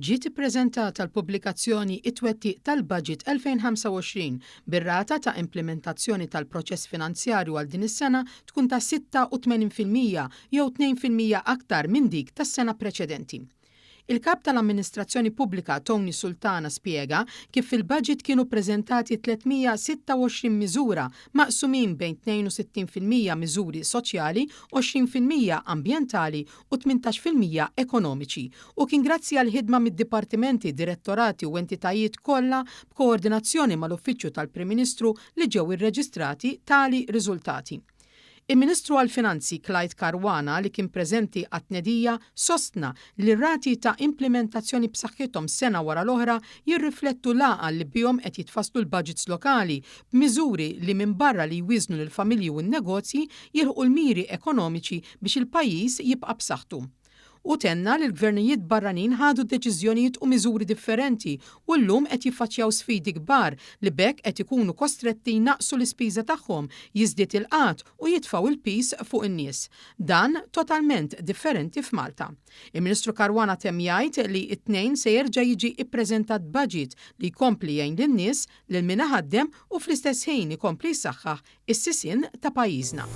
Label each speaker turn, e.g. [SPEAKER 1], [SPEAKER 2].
[SPEAKER 1] ġiet ippreżentata l-pubblikazzjoni it-twettiq tal-Baġit 2025 bir-rata ta' implementazzjoni tal-proċess finanzjarju għal din is-sena tkun ta' 86% jew 2% aktar minn dik tas-sena preċedenti. Il-Kap tal-Amministrazzjoni Pubblika Tony Sultana spjega kif fil-budget kienu ppreżentati 326 miżura maqsumin bejn 62% miżuri soċjali, 20% ambjentali u 18% ekonomiċi u kien grazzi għal ħidma mid-dipartimenti, direttorati u entitajiet kollha b'koordinazzjoni mal-Uffiċċju tal-Prim Ministru li ġew irreġistrati tali riżultati. Il-Ministru għall-Finanzi Clyde Caruana li kien preżenti għat-tnedija sostna li r-rati ta' implementazzjoni b'saħħithom sena wara l-oħra jirriflettu l-għaqal li bihom qed jitfasslu l-budgets lokali b'miżuri li minn barra li jwiżnu lill-familji u n-negozji jilħqu l-miri ekonomiċi biex il-pajjiż jibqa' b'saħħtu. U tenna li l-gvernijiet barranin ħadu deċiżjonijiet u miżuri differenti u llum qed jiffaċċjaw sfidi kbar li bekk qed ikunu kostretti jnaqsu l-ispiża tagħhom, jiżdied il-qatt u jitfgħu il-pis fuq in-nies. Dan totalment differenti f'Malta. Il-Ministru Caruana temm jgħid li t-tnejn se jerġa' jiġi ppreżentat budget li jkompli jgħin lin-nies lil min ħaddem u fl-istess ħin ikompli jsaħħaħ is-sisien ta' pajjiżna.